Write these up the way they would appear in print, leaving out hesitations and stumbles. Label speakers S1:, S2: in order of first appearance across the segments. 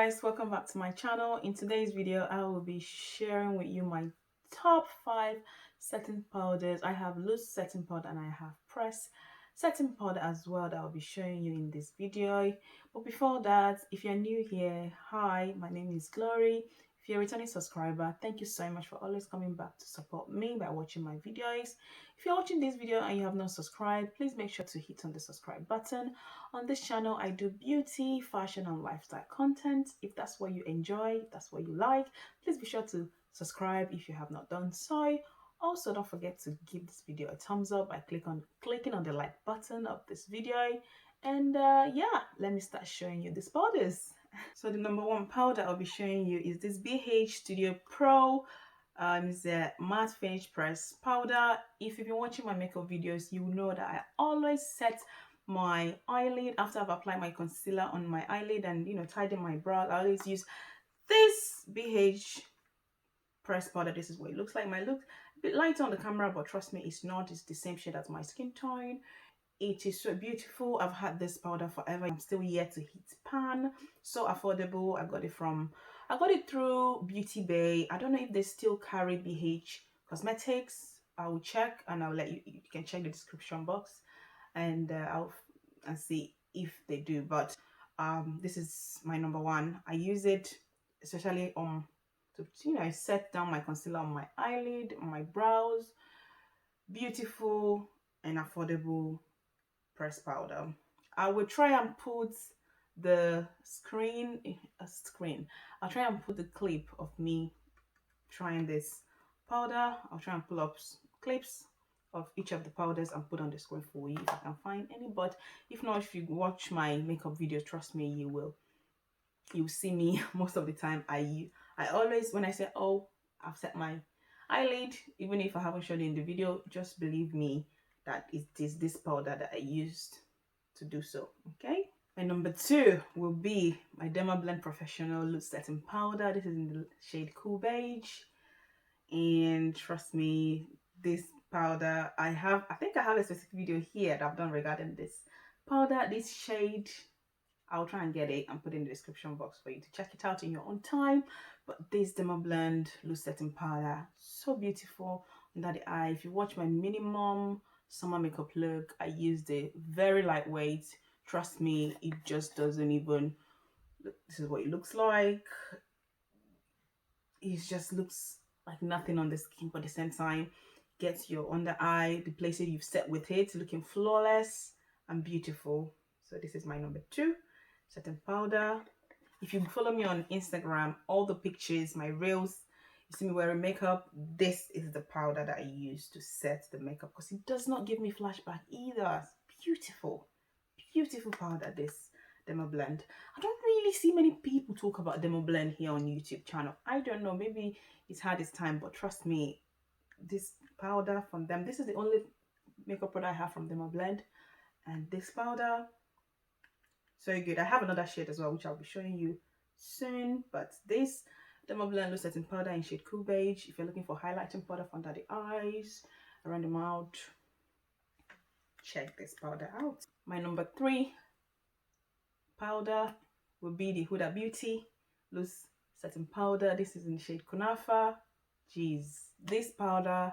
S1: guys, welcome back to my channel. In today's video I will be sharing with you my top 5 setting powders. I have loose setting powder and I have press setting powder as well that I'll be showing you in this video. But before that, if you're new here, hi, my name is Glory. If you're a returning subscriber, thank you so much for always coming back to support me by watching my videos. If you're watching this video and you have not subscribed, please make sure to hit on the subscribe button. On this channel, I do beauty, fashion, and lifestyle content. If that's what you enjoy, if that's what you like, please be sure to subscribe if you have not done so. Also, don't forget to give this video a thumbs up by clicking on the like button of this video. And yeah, let me start showing you these powders. So the number one powder I'll be showing you is this Beige Studio Pro. It's a matte finish press powder. If you've been watching my makeup videos, you will know that I always set my eyelid after I've applied my concealer on my eyelid and tidying my brow. I always use this Beige press powder. This is what it looks like. It might look a bit lighter on the camera, but trust me, it's not. It's the same shade as my skin tone. It is so beautiful. I've had this powder forever. I'm still yet to hit pan. So affordable. I got it through Beauty Bay. I don't know if they still carry BH Cosmetics. I will check and I'll let you. You can check the description box, and I'll see if they do. But this is my number one. I use it especially to set down my concealer on my eyelid, on my brows. Beautiful and affordable press powder. I will try and put the I'll try and put the clip of me trying this powder. I'll try and pull up clips of each of the powders and put on the screen for you if I can find any. But if not, if you watch my makeup videos, trust me, you'll see me most of the time. I always, when I say, oh, I've set my eyelid, even if I haven't shown it in the video, just believe me that it is this powder that I used to do so. Okay, my number two will be my Dermablend Professional Loose Setting Powder. This is in the shade Cool Beige, and trust me, this powder, I think I have a specific video here that I've done regarding this powder. This shade, I'll try and get it and put it in the description box for you to check it out in your own time. But this Dermablend Loose Setting Powder, so beautiful under the eye. If you watch my minimum summer makeup look, I used it very lightweight. Trust me, it just doesn't even look. This is what it looks like. It just looks like nothing on the skin, but at the same time gets your under eye, the places you've set with it, looking flawless and beautiful. So this is my number two setting powder. If you follow me on Instagram, all the pictures, my reels, you see me wearing makeup, this is the powder that I use to set the makeup, because it does not give me flashback either. It's beautiful, beautiful powder, this Dermablend. I don't really see many people talk about Dermablend here on YouTube channel. I don't know, maybe it's had its time, but trust me, this powder from them, this is the only makeup product I have from Dermablend, and this powder, so good. I have another shade as well, which I'll be showing you soon, but this Dermablend Loose Setting Powder in shade Cool Beige. If you're looking for highlighting powder for under the eyes, around the mouth, check this powder out. My number three powder will be the Huda Beauty Loose Setting Powder. This is in the shade Kunafa. Jeez, this powder,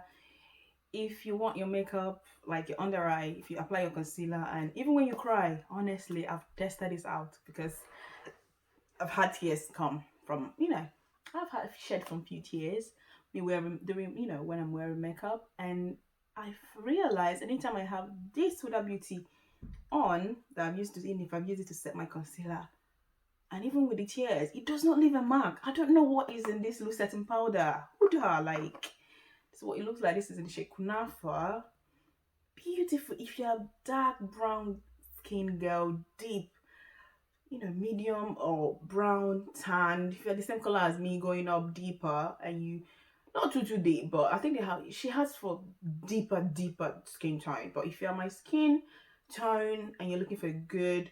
S1: if you want your makeup like your under eye, if you apply your concealer and even when you cry, honestly, I've tested this out because I've had tears come from, I've had shed from few tears when I'm wearing makeup, and I've realized anytime I have this Huda Beauty on that I'm used to, even if I've used it to set my concealer, and even with the tears, it does not leave a mark. I don't know what is in this loose setting powder. Huda, like, this is what it looks like. This is in the shade Kunafa. Beautiful. If you're a dark brown skin girl, deep, medium or brown tan, if you're the same color as me, going up deeper, and you not too deep, but I think she has for deeper skin tone. But if you're my skin tone and you're looking for a good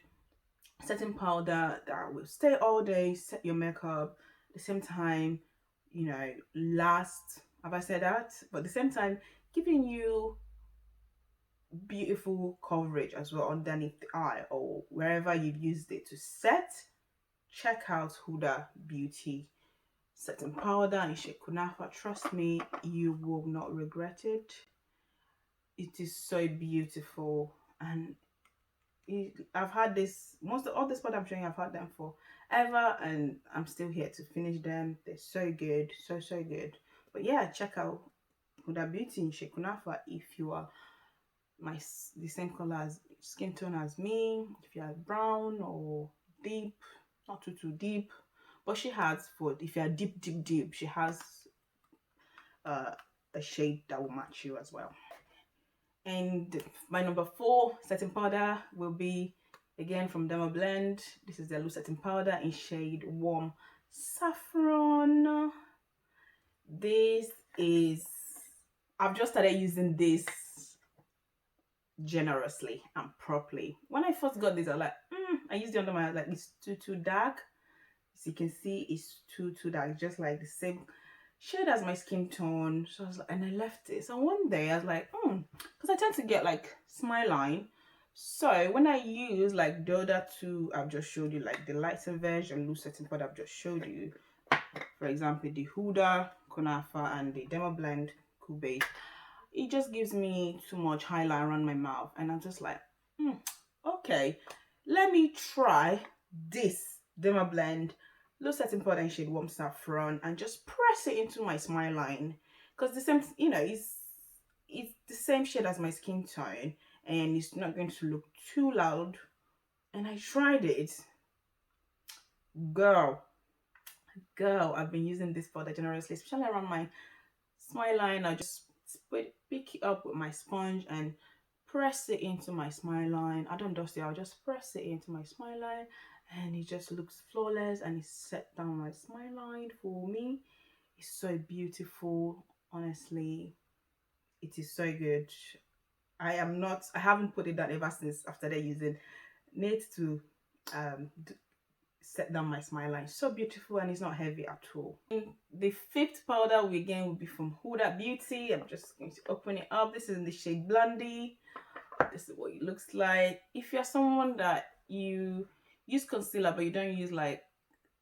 S1: setting powder that will stay all day, set your makeup, at the same time, last, have I said that? But at the same time, giving you beautiful coverage as well underneath the eye or wherever you've used it to set, check out Huda Beauty setting powder in shade Kunafa. Trust me, you will not regret it. It is so beautiful, and I've had this, most of all this product I'm showing, I've had them for ever, and I'm still here to finish them. They're so good, so good. But yeah, check out Huda Beauty in shade Kunafa if you are the same color as skin tone as me, if you are brown or deep, not too deep. But she has, for if you are deep, she has a shade that will match you as well. And my number 4 setting powder will be again from Dermablend. This is the loose setting powder in shade Warm Saffron. This is, I've just started using this generously and properly. When I first got this, I was like, I used it under my eyes, like it's too dark. As you can see, it's too dark, just like the same shade as my skin tone. So I was like, and I left it. So one day I was like, because I tend to get like smile line. So when I use like the other two I've just showed you, like the lighter version loose setting powder I've just showed you, for example the Huda, Konafa, and the Dermablend Beige, it just gives me too much highlight around my mouth, and I'm just like, okay, let me try this Dermablend loose setting powder in shade Warm Saffron and just press it into my smile line, because the same, you know, it's the same shade as my skin tone, and it's not going to look too loud. And I tried it, girl, I've been using this powder generously, especially around my smile line. I just pick it up with my sponge and press it into my smile line. I don't dust it, I'll just press it into my smile line, and it just looks flawless, and it set down my smile line for me. It's so beautiful, honestly. It is so good. I haven't put it down ever since after that using it to set down my smile line. So beautiful, and it's not heavy at all. And the 5th powder will be from Huda Beauty. I'm just going to open it up. This is in the shade Blondie. This is what it looks like. If you're someone that you use concealer but you don't use like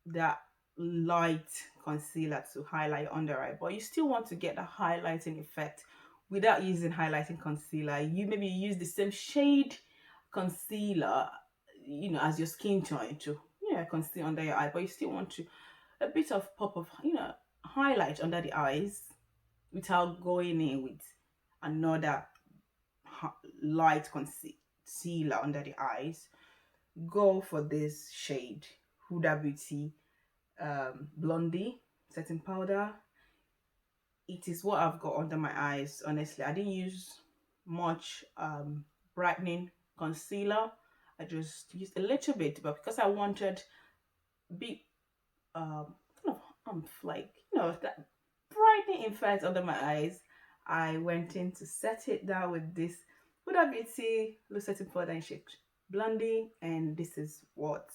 S1: that light concealer to highlight your under eye, but you still want to get the highlighting effect without using highlighting concealer, you maybe use the same shade concealer, you know, as your skin tone to, yeah, conceal under your eye, but you still want to a bit of pop of, you know, highlight under the eyes without going in with another light concealer under the eyes. Go for this shade Huda Beauty Blondie setting powder. It is what I've got under my eyes. Honestly, I didn't use much brightening concealer. I just used a little bit, but because I wanted a bit kind of like, you know, that brightening effect under my eyes, I went in to set it down with this Huda Beauty loose setting powder in shade Blondie, and this is what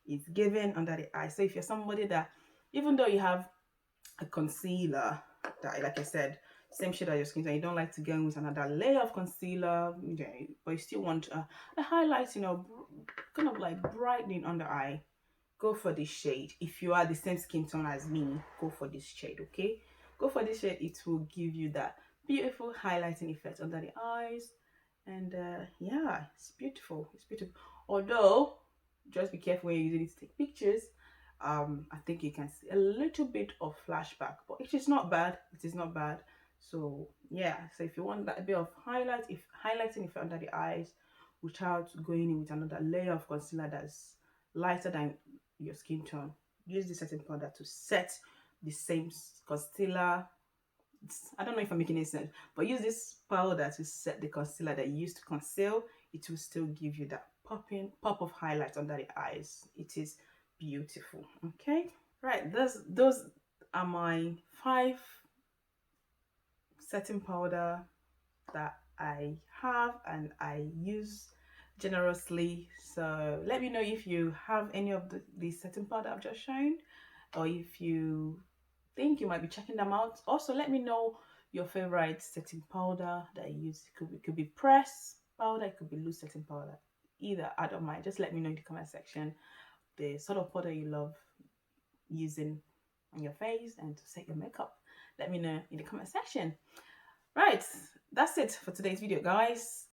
S1: it's given under the eye. So if you're somebody that, even though you have a concealer that, like I said, same shade as your skin tone, you don't like to go in with another layer of concealer, you know, but you still want a highlight, you know, kind of like brightening under eye, go for this shade. If you are the same skin tone as me, go for this shade. Okay, go for this shade. It will give you that beautiful highlighting effect under the eyes, and yeah, it's beautiful. It's beautiful. Although, just be careful when you're using it to take pictures. I think you can see a little bit of flashback, but it is not bad. It is not bad. So yeah, so if you want that bit of highlighting effect under the eyes without going in with another layer of concealer that's lighter than your skin tone, use this setting powder to set the same concealer. I don't know if I'm making any sense, but use this powder to set the concealer that you used to conceal. It will still give you that pop of highlight under the eyes. It is beautiful. Okay, right, those are my 5 setting powder that I have and I use generously. So let me know if you have any of the setting powder I've just shown, or if you think you might be checking them out. Also, let me know your favorite setting powder that you use. It could be press powder, it could be loose setting powder. Either, I don't mind. Just let me know in the comment section. the sort of powder you love using on your face and to set your makeup. Let me know in the comment section. Right, that's it for today's video, guys.